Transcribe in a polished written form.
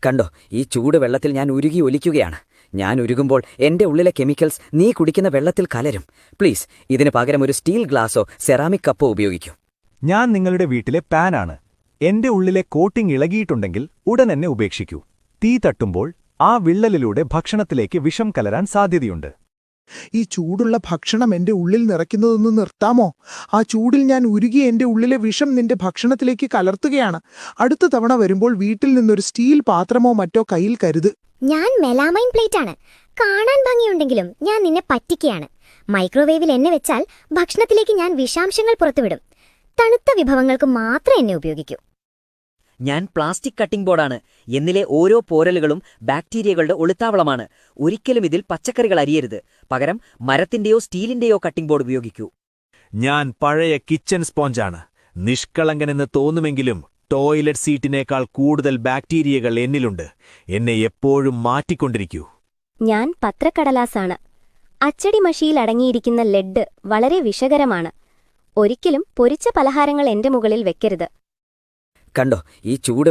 കണ്ടോ, ഈ ചൂട് വെള്ളത്തിൽ ഞാൻ ഉരുകി ഒലിക്കുകയാണ്. ഞാൻ ഉരുകുമ്പോൾ എന്റെ ഉള്ളിലെ കെമിക്കൽസ് നീ കുടിക്കുന്ന വെള്ളത്തിൽ കലരും. പ്ലീസ്, ഇതിന് പകരം ഒരു സ്റ്റീൽ ഗ്ലാസോ സെറാമിക് കപ്പോ ഉപയോഗിക്കൂ. ഞാൻ നിങ്ങളുടെ വീട്ടിലെ പാനാണ്. എന്റെ ഉള്ളിലെ കോട്ടിംഗ് ഇളകിയിട്ടുണ്ടെങ്കിൽ ഉടൻ എന്നെ ഉപേക്ഷിക്കൂ. തീ തട്ടുമ്പോൾ ആ വിള്ളലിലൂടെ ഭക്ഷണത്തിലേക്ക് വിഷം കലരാൻ സാധ്യതയുണ്ട്. ഈ ചൂടുള്ള ഭക്ഷണം എന്റെ ഉള്ളിൽ നിറയ്ക്കുന്നതൊന്ന് നിർത്താമോ? ആ ചൂടിൽ ഞാൻ ഉരുകി എന്റെ ഉള്ളിലെ വിഷം നിന്റെ ഭക്ഷണത്തിലേക്ക് കലർത്തുകയാണ്. അടുത്ത തവണ വരുമ്പോൾ വീട്ടിൽ നിന്നൊരു സ്റ്റീൽ പാത്രമോ മറ്റോ കയ്യിൽ കരുത്. ഞാൻ മെലാമൈൻ പ്ലേറ്റാണ്. കാണാൻ ഭംഗിയുണ്ടെങ്കിലും ഞാൻ നിന്നെ പറ്റിക്കുകയാണ്. മൈക്രോവേവിൽ എന്നെ വെച്ചാൽ ഭക്ഷണത്തിലേക്ക് ഞാൻ വിഷാംശങ്ങൾ പുറത്തുവിടും. തണുത്ത വിഭവങ്ങൾക്ക് മാത്രം എന്നെ ഉപയോഗിക്കൂ. ഞാൻ പ്ലാസ്റ്റിക് കട്ടിംഗ് ബോർഡാണ്. എന്നിലെ ഓരോ പോരലുകളും ബാക്ടീരിയകളുടെ ഒളിത്താവളമാണ്. ഒരിക്കലും ഇതിൽ പച്ചക്കറികൾ അരിയരുത്. പകരം മരത്തിന്റെയോ സ്റ്റീലിന്റെയോ കട്ടിംഗ് ബോർഡ് ഉപയോഗിക്കൂ. ഞാൻ പഴയ കിച്ചൺ സ്പോഞ്ചാണ്. നിഷ്കളങ്കനെന്ന് തോന്നുമെങ്കിലും ടോയ്ലറ്റ് സീറ്റിനേക്കാൾ കൂടുതൽ ബാക്ടീരിയകൾ എന്നിലുണ്ട്. എന്നെ എപ്പോഴും മാറ്റിക്കൊണ്ടിരിക്കൂ. ഞാൻ പത്രക്കടലാസാണ്. അച്ചടി മഷിയിൽ അടങ്ങിയിരിക്കുന്ന ലെഡ് വളരെ വിഷകരമാണ്. ഒരിക്കലും പൊരിച്ച പലഹാരങ്ങൾ എന്റെ മുകളിൽ വെക്കരുത്. കണ്ടോ, ഈ ചൂട്